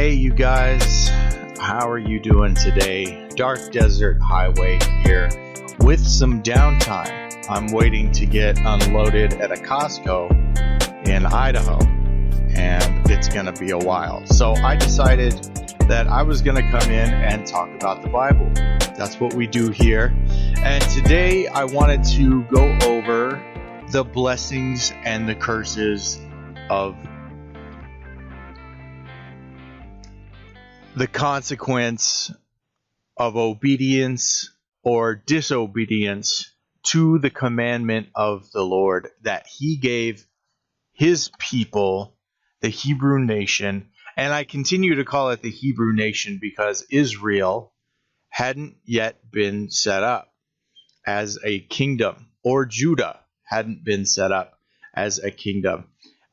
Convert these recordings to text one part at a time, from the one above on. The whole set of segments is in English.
Hey, you guys, how are you doing today? Dark Desert Highway here with some downtime. I'm waiting to get unloaded at a Costco in Idaho, and it's going to be a while. So I decided that I was going to come in and talk about the Bible. That's what we do here. And today I wanted to go over the blessings and the curses of the consequence of obedience or disobedience to the commandment of the Lord that he gave his people, the Hebrew nation. And I continue to call it the Hebrew nation because Israel hadn't yet been set up as a kingdom, or Judah hadn't been set up as a kingdom.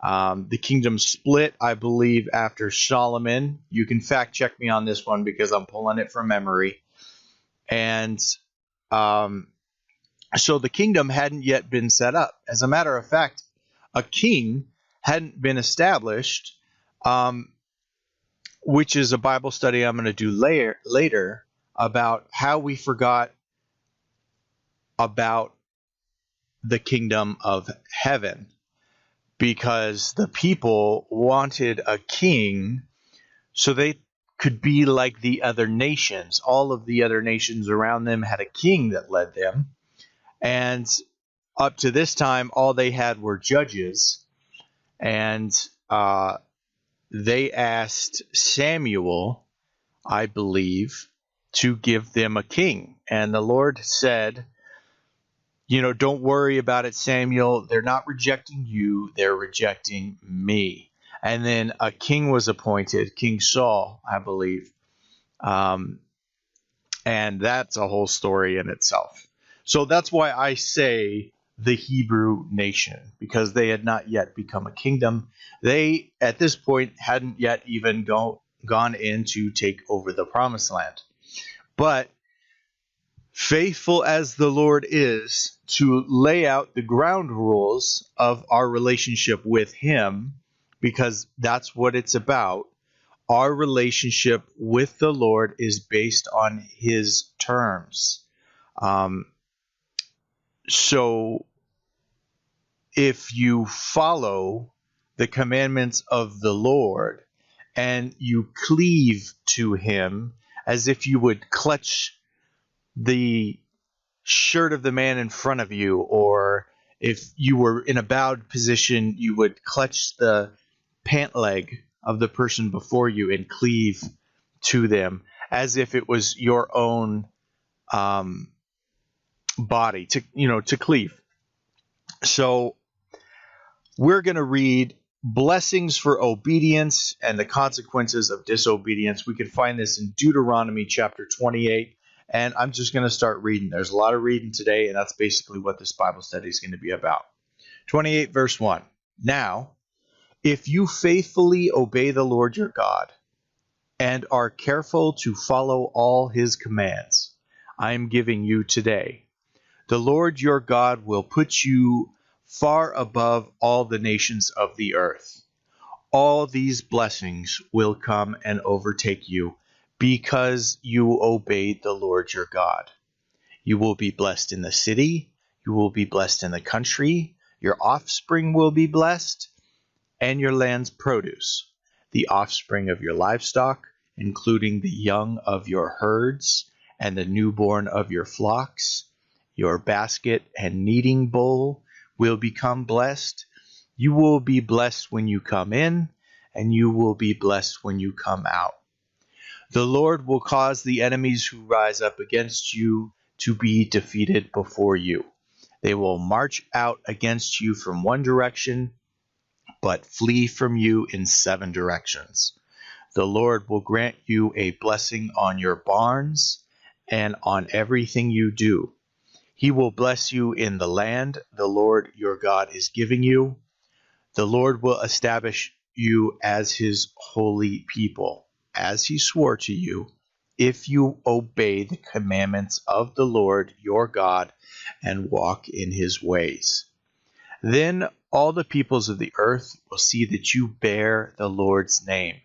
The kingdom split, I believe, after Solomon. You can fact check me on this one because I'm pulling it from memory. And so the kingdom hadn't yet been set up. As a matter of fact, a king hadn't been established, which is a Bible study I'm going to do later about how we forgot about the kingdom of heaven. Because the people wanted a king so they could be like the other nations. All of the other nations around them had a king that led them. And up to this time, all they had were judges. And they asked Samuel, I believe, to give them a king. And the Lord said, don't worry about it, Samuel. They're not rejecting you. They're rejecting me. And then a king was appointed, King Saul, I believe. And that's a whole story in itself. So that's why I say the Hebrew nation, because they had not yet become a kingdom. They, at this point, hadn't yet even gone in to take over the promised land. But faithful as the Lord is to lay out the ground rules of our relationship with him, because that's what it's about. Our relationship with the Lord is based on his terms. So if you follow the commandments of the Lord and you cleave to him as if you would clutch the shirt of the man in front of you, or if you were in a bowed position, you would clutch the pant leg of the person before you and cleave to them as if it was your own body to cleave. So we're going to read blessings for obedience and the consequences of disobedience. We can find this in Deuteronomy chapter 28. And I'm just going to start reading. There's a lot of reading today, and that's basically what this Bible study is going to be about. 28 verse 1. Now, if you faithfully obey the Lord your God and are careful to follow all his commands I am giving you today, the Lord your God will put you far above all the nations of the earth. All these blessings will come and overtake you, because you obeyed the Lord your God. You will be blessed in the city. You will be blessed in the country. Your offspring will be blessed, and your land's produce, the offspring of your livestock, including the young of your herds and the newborn of your flocks. Your basket and kneading bowl will become blessed. You will be blessed when you come in, and you will be blessed when you come out. The Lord will cause the enemies who rise up against you to be defeated before you. They will march out against you from one direction, but flee from you in 7 directions. The Lord will grant you a blessing on your barns and on everything you do. He will bless you in the land the Lord your God is giving you. The Lord will establish you as his holy people, as he swore to you, if you obey the commandments of the Lord your God and walk in his ways. Then all the peoples of the earth will see that you bear the Lord's name,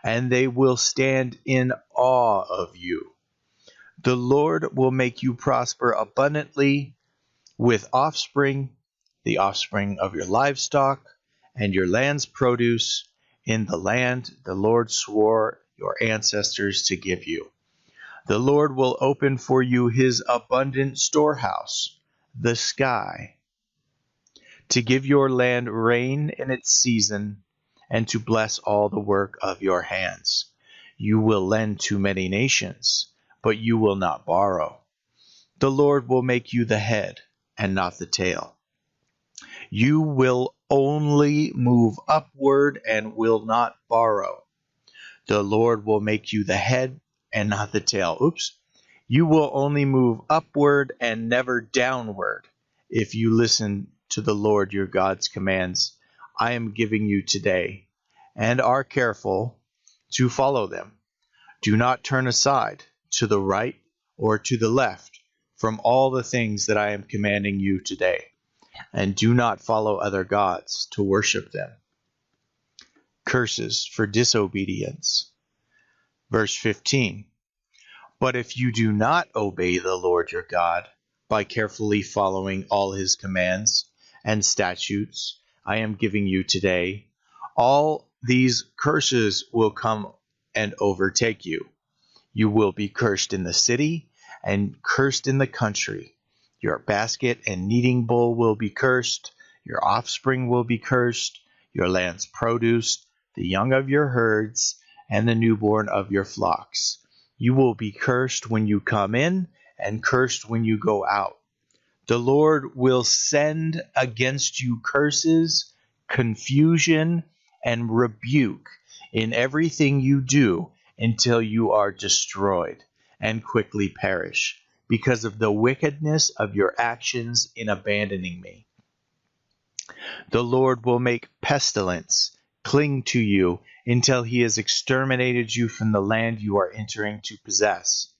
and they will stand in awe of you. The Lord will make you prosper abundantly with offspring, the offspring of your livestock, and your land's produce in the land the Lord swore your ancestors to give you. The Lord will open for you his abundant storehouse, the sky, to give your land rain in its season, and to bless all the work of your hands. You will lend to many nations, but you will not borrow. The Lord will make you the head and not the tail. You will only move upward and will not borrow. The Lord will make you the head and not the tail. You will only move upward and never downward if you listen to the Lord your God's commands I am giving you today, and are careful to follow them. Do not turn aside to the right or to the left from all the things that I am commanding you today, and do not follow other gods to worship them. Curses for disobedience. Verse 15. But if you do not obey the Lord your God by carefully following all his commands and statutes I am giving you today, all these curses will come and overtake you. You will be cursed in the city and cursed in the country. Your basket and kneading bowl will be cursed. Your offspring will be cursed. Your land's produce, the young of your herds, and the newborn of your flocks. You will be cursed when you come in, and cursed when you go out. The Lord will send against you curses, confusion, and rebuke in everything you do until you are destroyed and quickly perish because of the wickedness of your actions in abandoning me. The Lord will make pestilence cling to you until he has exterminated you from the land you are entering to possess.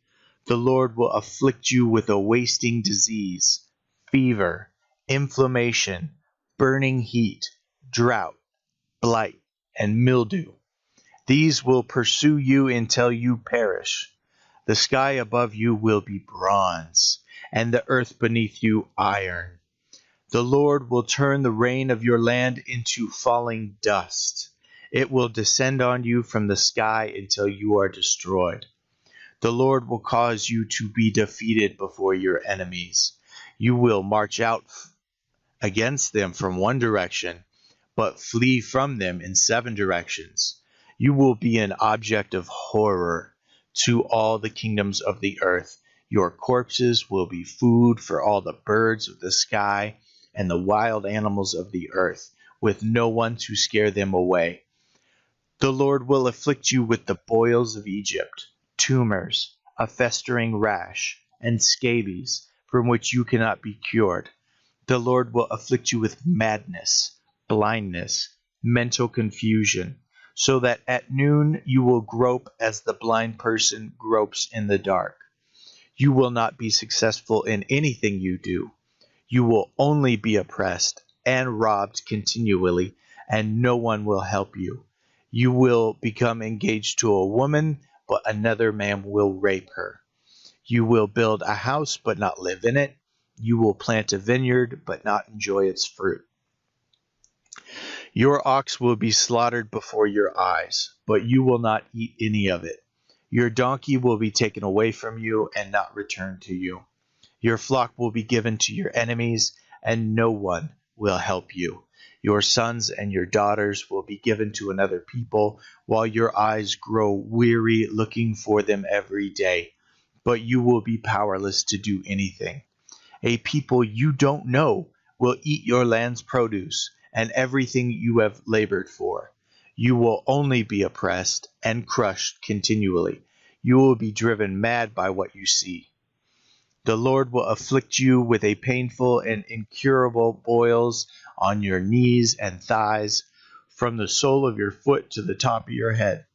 The Lord will afflict you with a wasting disease, fever, inflammation, burning heat, drought, blight, and mildew. These will pursue you until you perish. The sky above you will be bronze, and the earth beneath you iron. The Lord will turn the rain of your land into falling dust. It will descend on you from the sky until you are destroyed. The Lord will cause you to be defeated before your enemies. You will march out against them from one direction, but flee from them in 7 directions. You will be an object of horror to all the kingdoms of the earth. Your corpses will be food for all the birds of the sky and the wild animals of the earth, with no one to scare them away. The Lord will afflict you with the boils of Egypt, tumors, a festering rash, and scabies, from which you cannot be cured. The Lord will afflict you with madness, blindness, mental confusion, so that at noon you will grope as the blind person gropes in the dark. You will not be successful in anything you do. You will only be oppressed and robbed continually, and no one will help you. You will become engaged to a woman, but another man will rape her. You will build a house, but not live in it. You will plant a vineyard, but not enjoy its fruit. Your ox will be slaughtered before your eyes, but you will not eat any of it. Your donkey will be taken away from you and not returned to you. Your flock will be given to your enemies, and no one will help you. Your sons and your daughters will be given to another people, while your eyes grow weary looking for them every day. But you will be powerless to do anything. A people you don't know will eat your land's produce and everything you have labored for. You will only be oppressed and crushed continually. You will be driven mad by what you see. The Lord will afflict you with a painful and incurable boils on your knees and thighs, from the sole of your foot to the top of your head.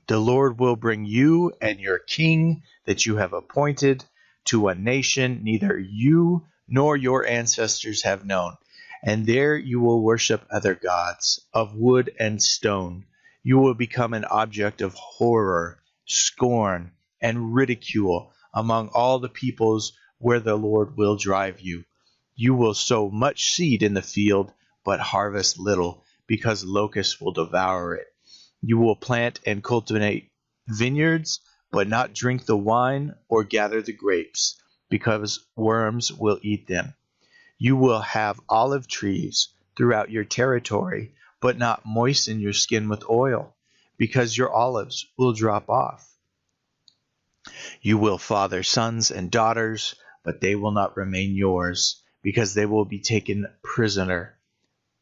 The Lord will bring you and your king that you have appointed to a nation neither you nor your ancestors have known, and there you will worship other gods of wood and stone. You will become an object of horror, scorn, and ridicule among all the peoples where the Lord will drive you. You will sow much seed in the field, but harvest little, because locusts will devour it. You will plant and cultivate vineyards, but not drink the wine or gather the grapes, because worms will eat them. You will have olive trees throughout your territory, but not moisten your skin with oil, because your olives will drop off. You will father sons and daughters, but they will not remain yours, because they will be taken prisoner.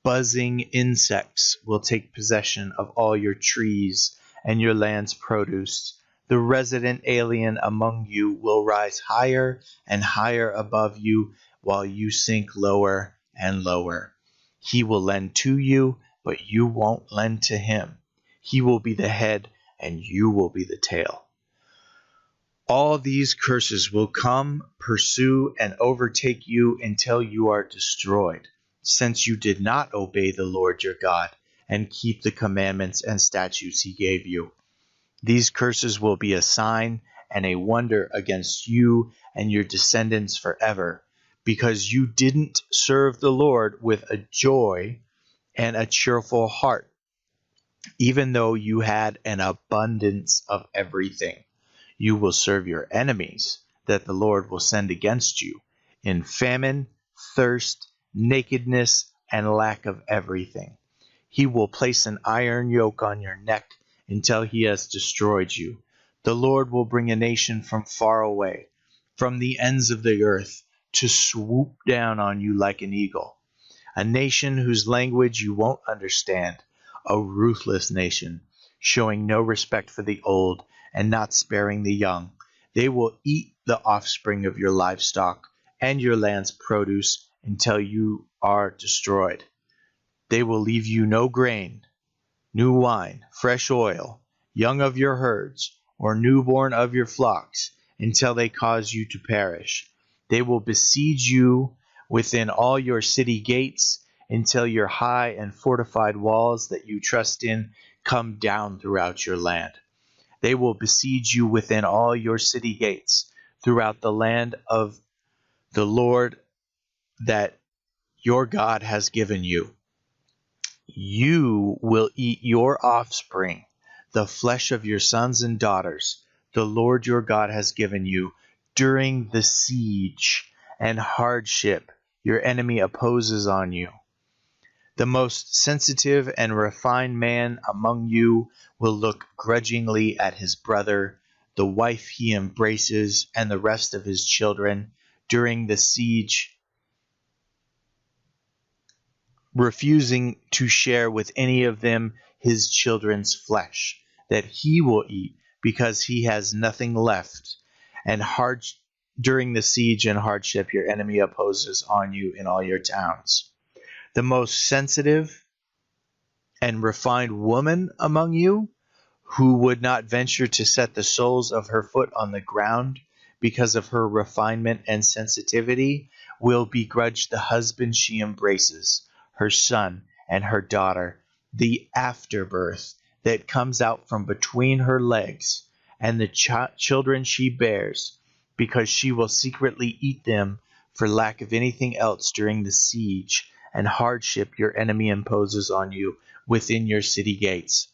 Buzzing insects will take possession of all your trees and your land's produce. The resident alien among you will rise higher and higher above you, while you sink lower and lower. He will lend to you, but you won't lend to him. He will be the head, and you will be the tail. All these curses will come, pursue, and overtake you until you are destroyed, since you did not obey the Lord your God and keep the commandments and statutes he gave you. These curses will be a sign and a wonder against you and your descendants forever, because you didn't serve the Lord with a joy and a cheerful heart, even though you had an abundance of everything. You will serve your enemies that the Lord will send against you in famine, thirst, nakedness, and lack of everything. He will place an iron yoke on your neck until he has destroyed you. The Lord will bring a nation from far away, from the ends of the earth, to swoop down on you like an eagle. A nation whose language you won't understand, a ruthless nation, showing no respect for the old and not sparing the young. They will eat the offspring of your livestock and your land's produce until you are destroyed. They will leave you no grain, new wine, fresh oil, young of your herds, or newborn of your flocks, until they cause you to perish. They will besiege you within all your city gates until your high and fortified walls that you trust in come down throughout your land. They will besiege you within all your city gates throughout the land of the Lord that your God has given you. You will eat your offspring, the flesh of your sons and daughters, the Lord your God has given you, during the siege and hardship your enemy opposes on you. The most sensitive and refined man among you will look grudgingly at his brother, the wife he embraces, and the rest of his children during the siege, refusing to share with any of them his children's flesh, that he will eat, because he has nothing left. And during the siege and hardship your enemy opposes on you in all your towns. The most sensitive and refined woman among you, who would not venture to set the soles of her foot on the ground because of her refinement and sensitivity, will begrudge the husband she embraces, her son and her daughter, the afterbirth that comes out from between her legs, and the children she bears, because she will secretly eat them for lack of anything else during the siege and hardship your enemy imposes on you within your city gates.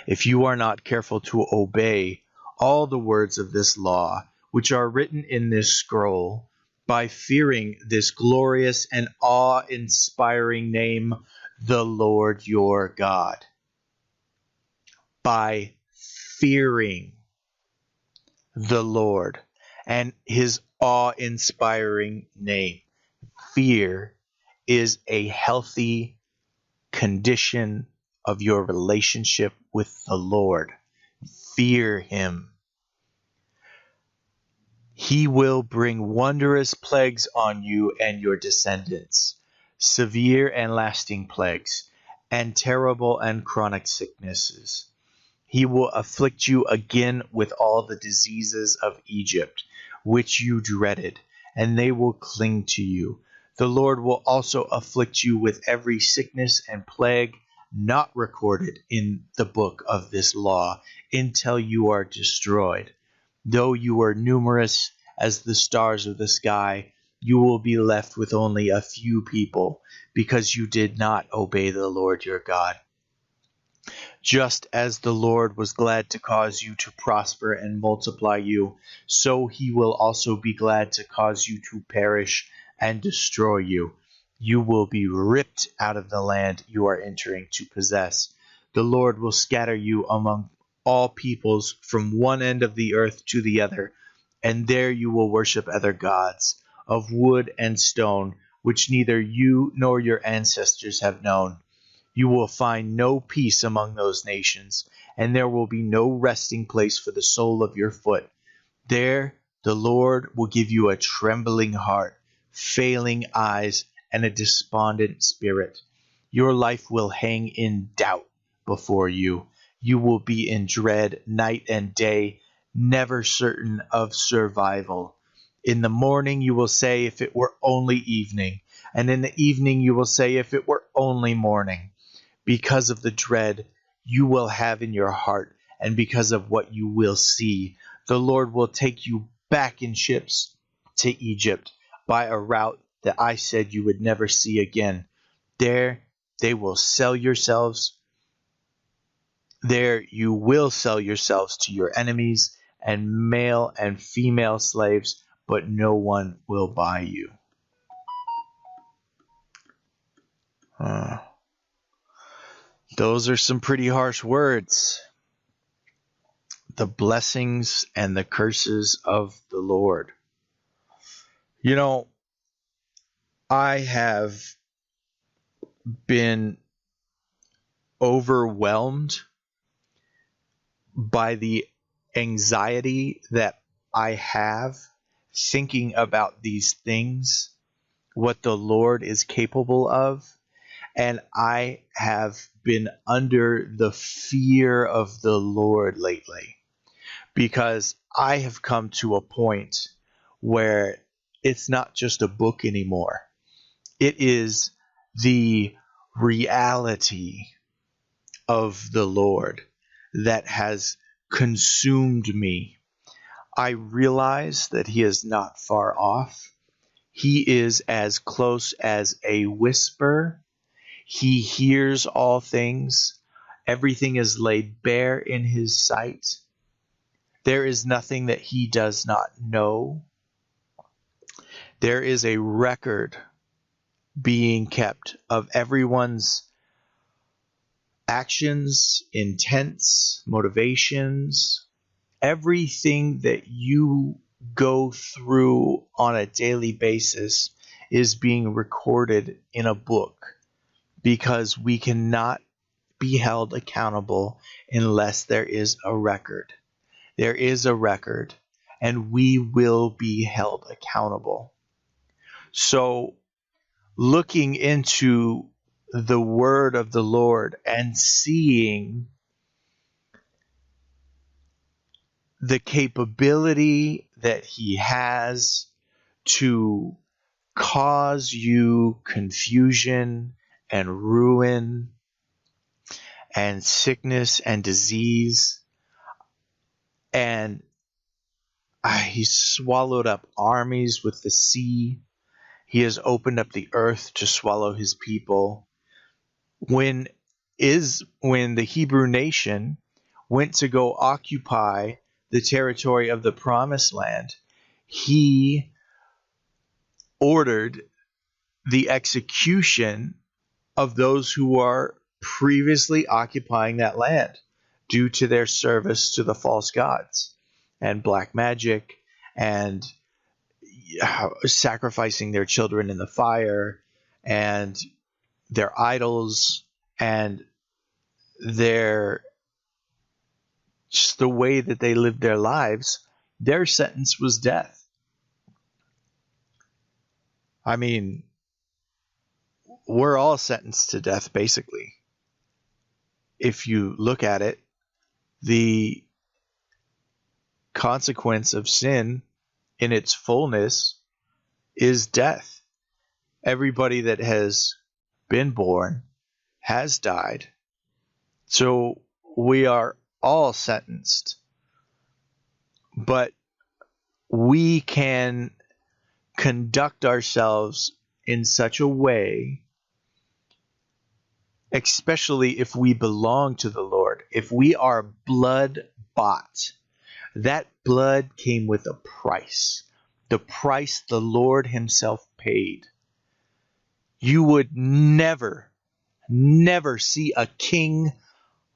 If you are not careful to obey all the words of this law, which are written in this scroll, by fearing this glorious and awe-inspiring name, the Lord your God. By fearing the Lord and his awe-inspiring name. Fear is a healthy condition of your relationship with the Lord. Fear him. He will bring wondrous plagues on you and your descendants, severe and lasting plagues, and terrible and chronic sicknesses. He will afflict you again with all the diseases of Egypt, which you dreaded, and they will cling to you. The Lord will also afflict you with every sickness and plague not recorded in the book of this law until you are destroyed. Though you are numerous as the stars of the sky, you will be left with only a few people, because you did not obey the Lord your God. Just as the Lord was glad to cause you to prosper and multiply you, so he will also be glad to cause you to perish and destroy you. You will be ripped out of the land you are entering to possess. The Lord will scatter you among all peoples from one end of the earth to the other, and there you will worship other gods of wood and stone, which neither you nor your ancestors have known. You will find no peace among those nations, and there will be no resting place for the sole of your foot. There the Lord will give you a trembling heart, failing eyes, and a despondent spirit. Your life will hang in doubt before you. You will be in dread night and day, never certain of survival. In the morning you will say, if it were only evening, and in the evening you will say, if it were only morning. Because of the dread you will have in your heart, and because of what you will see, the Lord will take you back in ships to Egypt by a route that I said you would never see again. There you will sell yourselves to your enemies, and male and female slaves, but no one will buy you. Those are some pretty harsh words. The blessings and the curses of the Lord. You know, I have been overwhelmed by the anxiety that I have thinking about these things, what the Lord is capable of. And I have been under the fear of the Lord lately, because I have come to a point where it's not just a book anymore. It is the reality of the Lord that has consumed me. I realize that he is not far off. He is as close as a whisper. He hears all things. Everything is laid bare in his sight. There is nothing that he does not know. There is a record being kept of everyone's actions, intents, motivations, everything that you go through on a daily basis is being recorded in a book, because we cannot be held accountable unless there is a record. There is a record, and we will be held accountable. So, looking into the word of the Lord and seeing the capability that he has to cause you confusion and ruin and sickness and disease, and he swallowed up armies with the sea. He has opened up the earth to swallow his people. When the Hebrew nation went to go occupy the territory of the promised land, he ordered the execution of those who are previously occupying that land due to their service to the false gods and black magic and sacrificing their children in the fire and their idols and just the way that they lived their lives. Their sentence was death. I mean, we're all sentenced to death, basically. If you look at it, the consequence of sin in its fullness is death. Everybody that has been born has died So we are all sentenced, but we can conduct ourselves in such a way, especially if we belong to the Lord, if we are blood bought. That blood came with a price, the price the Lord himself paid. You would never see a king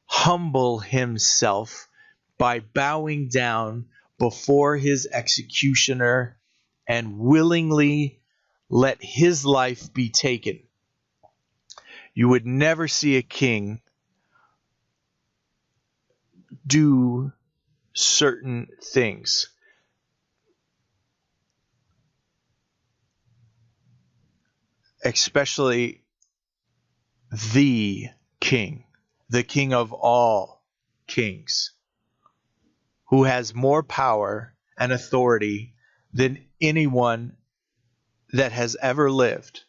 humble himself by bowing down before his executioner and willingly let his life be taken. You would never see a king do certain things. Especially the king of all kings, who has more power and authority than anyone that has ever lived.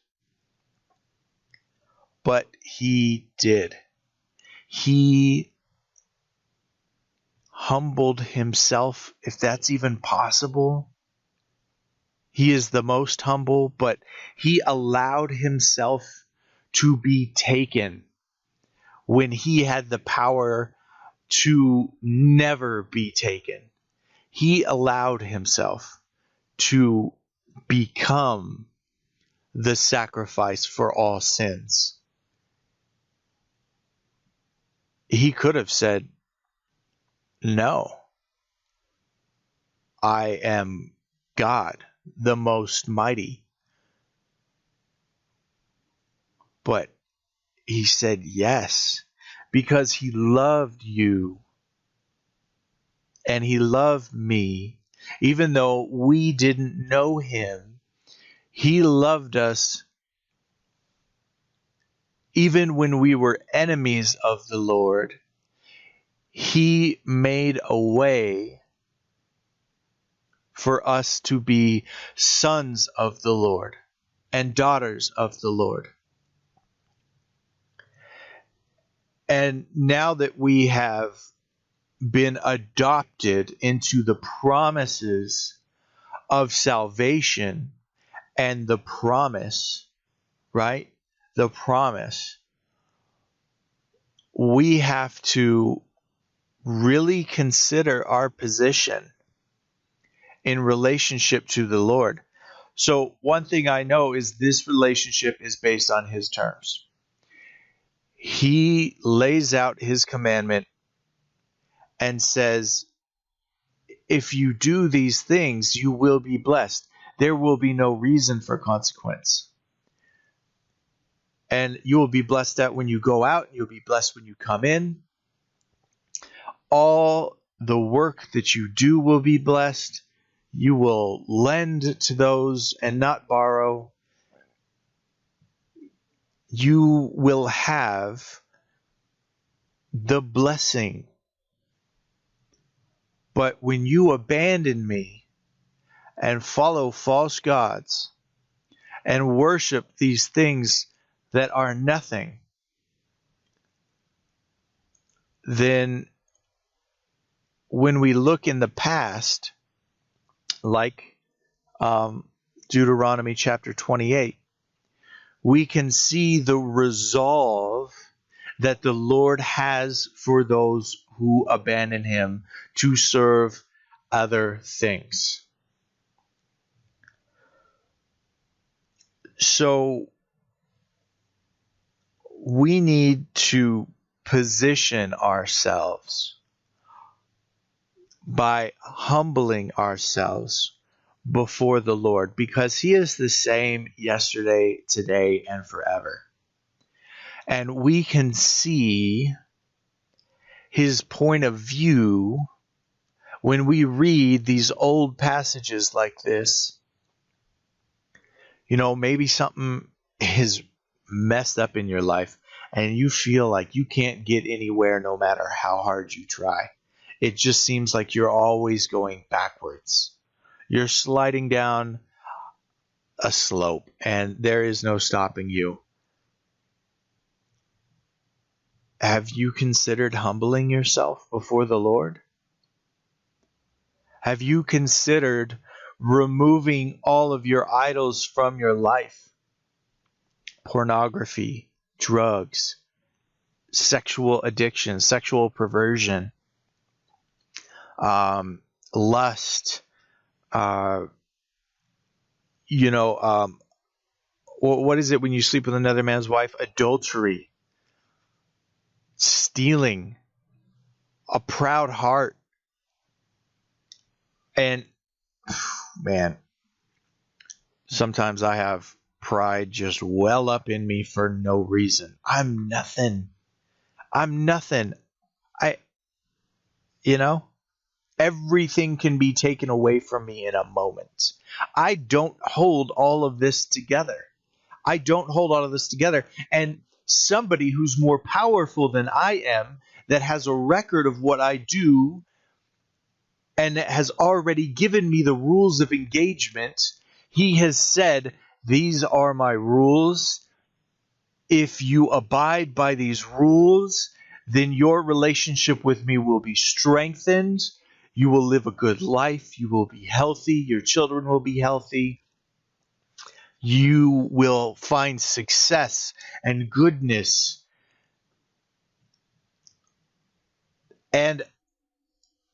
But he did. He humbled himself, if that's even possible. He is the most humble, but he allowed himself to be taken when he had the power to never be taken. He allowed himself to become the sacrifice for all sins. He could have said, "No, I am God, the most mighty." But he said yes, because he loved you and he loved me. Even though we didn't know him, he loved us even when we were enemies of the Lord. He made a way for us to be sons of the Lord and daughters of the Lord. And now that we have been adopted into the promises of salvation and the promise, right? The promise. We have to really consider our position in relationship to the Lord. So one thing I know is this relationship is based on his terms. He lays out his commandment and says, if you do these things, you will be blessed. There will be no reason for consequence. And you will be blessed out when you go out. You'll be blessed when you come in. All the work that you do will be blessed. You will lend to those and not borrow. You will have the blessing. But when you abandon me and follow false gods and worship these things that are nothing, then when we look in the past, like Deuteronomy chapter 28, we can see the resolve that the Lord has for those who abandon him to serve other things. So we need to position ourselves by humbling ourselves before the Lord, because he is the same yesterday, today, and forever. And we can see his point of view when we read these old passages like this. You know, maybe something is messed up in your life and you feel like you can't get anywhere no matter how hard you try. It just seems like you're always going backwards. You're sliding down a slope and there is no stopping you. Have you considered humbling yourself before the Lord? Have you considered removing all of your idols from your life? Pornography, drugs, sexual addiction, sexual perversion, lust, what is it when you sleep with another man's wife? Adultery, stealing, a proud heart. And man, sometimes I have pride just well up in me for no reason. I'm nothing. Everything can be taken away from me in a moment. I don't hold all of this together. And somebody who's more powerful than I am, that has a record of what I do, and has already given me the rules of engagement. He has said, these are my rules. If you abide by these rules, then your relationship with me will be strengthened. You will live a good life. You will be healthy. Your children will be healthy. You will find success and goodness. And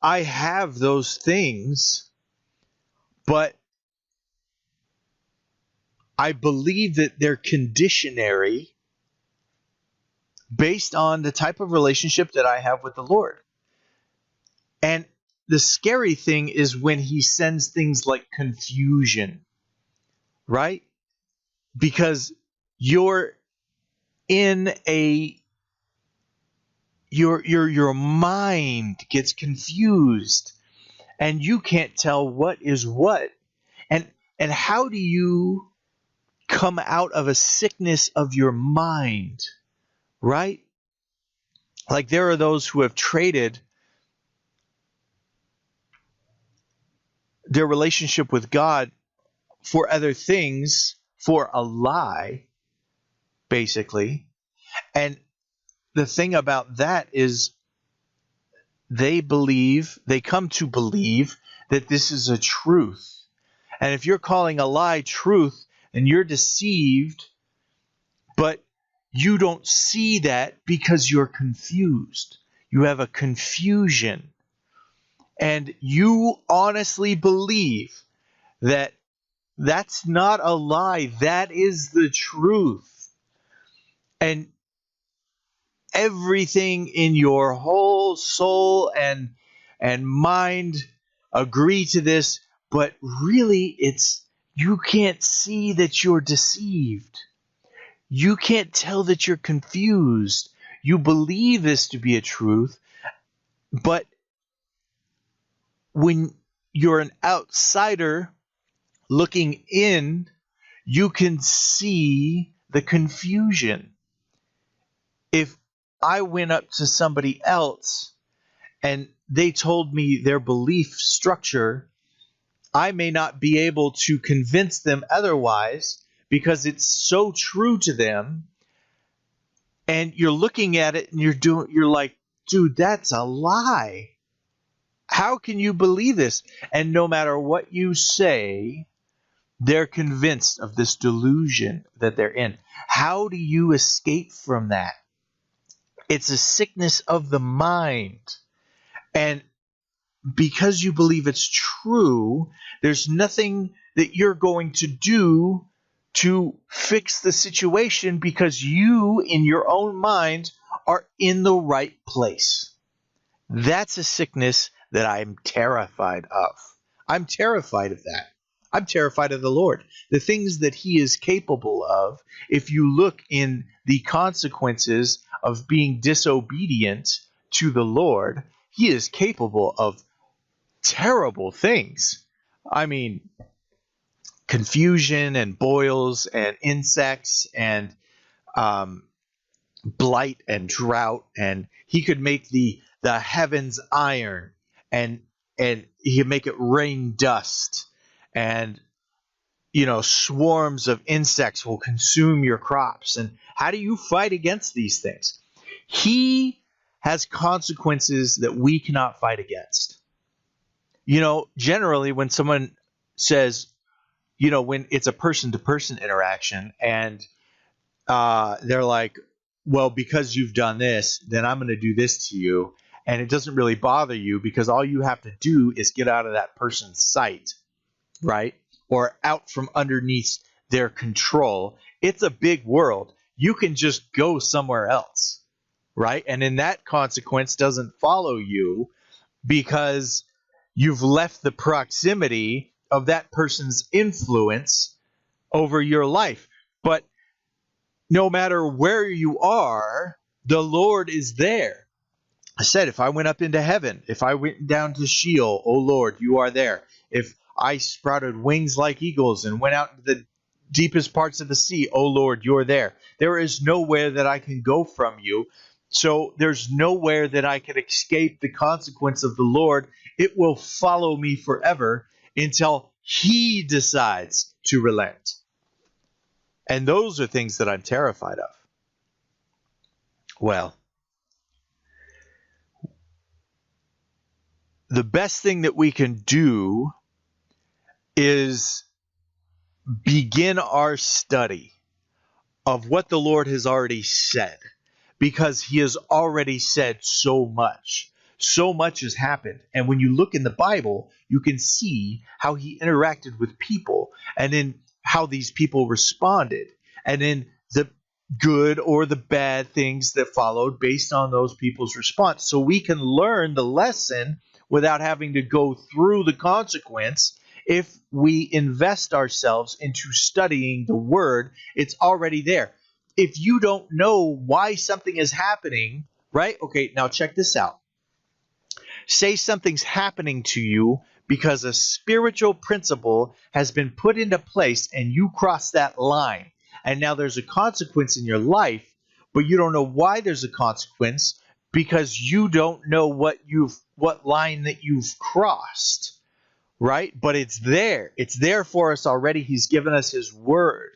I have those things, but I believe that they're conditionary based on the type of relationship that I have with the Lord. And the scary thing is when he sends things like confusion, right? Because your mind gets confused and you can't tell what is what. And how do you come out of a sickness of your mind, right? Like there are those who have traded their relationship with God for other things, for a lie, basically. And the thing about that is they come to believe that this is a truth. And if you're calling a lie truth, then you're deceived, but you don't see that because you're confused. You have a confusion. And you honestly believe that that's not a lie. That is the truth. And everything in your whole soul and mind agree to this, but really you can't see that you're deceived. You can't tell that you're confused. You believe this to be a truth, but when you're an outsider looking in, you can see the confusion. If I went up to somebody else and they told me their belief structure, I may not be able to convince them otherwise because it's so true to them. And you're looking at it and you're like, dude, that's a lie. How can you believe this? And no matter what you say, they're convinced of this delusion that they're in. How do you escape from that? It's a sickness of the mind. And because you believe it's true, there's nothing that you're going to do to fix the situation because you, in your own mind, are in the right place. That's a sickness that I'm terrified of. I'm terrified of that. I'm terrified of the Lord. The things that he is capable of, if you look in the consequences of being disobedient to the Lord, he is capable of terrible things. I mean, confusion and boils and insects and blight and drought, and he could make the heavens iron, and he could make it rain dust, and swarms of insects will consume your crops. And how do you fight against these things? He has consequences that we cannot fight against. Generally when someone says, when it's a person-to-person interaction and they're like, well, because you've done this, then I'm going to do this to you. And it doesn't really bother you because all you have to do is get out of that person's sight, right? Or out from underneath their control. It's a big world. You can just go somewhere else, right? And then that consequence doesn't follow you because you've left the proximity of that person's influence over your life. But no matter where you are, the Lord is there. I said, if I went up into heaven, if I went down to Sheol, oh Lord, you are there. If I sprouted wings like eagles and went out into the deepest parts of the sea, oh Lord, you're there. There is nowhere that I can go from you. So there's nowhere that I can escape the consequence of the Lord. It will follow me forever until He decides to relent. And those are things that I'm terrified of. Well, the best thing that we can do is begin our study of what the Lord has already said, because He has already said so much. So much has happened. And when you look in the Bible, you can see how He interacted with people and then how these people responded and then the good or the bad things that followed based on those people's response. So we can learn the lesson without having to go through the consequence. If we invest ourselves into studying the Word, it's already there. If you don't know why something is happening, right? Okay, now check this out. Say something's happening to you because a spiritual principle has been put into place and you cross that line. And now there's a consequence in your life, but you don't know why there's a consequence because you don't know what line that you've crossed, right? But it's there. It's there for us already. He's given us His Word.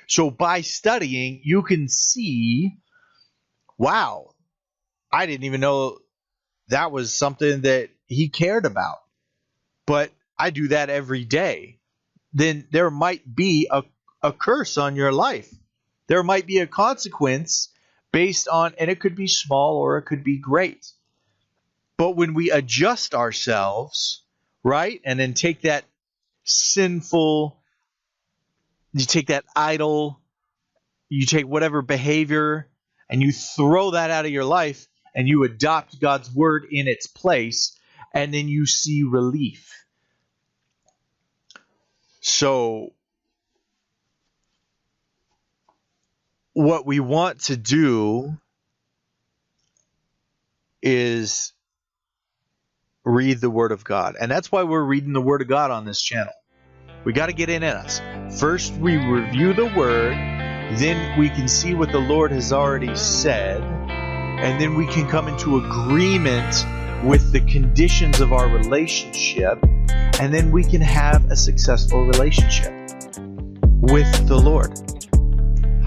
So by studying, you can see, wow, I didn't even know that was something that He cared about. But I do that every day. Then there might be a curse on your life. There might be a consequence based on, and it could be small or it could be great. But when we adjust ourselves, right, and then take that sinful, you take that idol, you take whatever behavior, and you throw that out of your life, and you adopt God's Word in its place, and then you see relief. So what we want to do is read the Word of God. And that's why we're reading the Word of God on this channel. We got to get it in us. First, we review the Word. Then we can see what the Lord has already said. And then we can come into agreement with the conditions of our relationship. And then we can have a successful relationship with the Lord.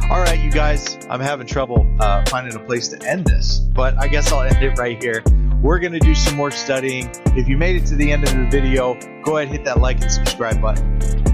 All right, you guys, I'm having trouble finding a place to end this, but I guess I'll end it right here. We're going to do some more studying. If you made it to the end of the video, go ahead and hit that like and subscribe button.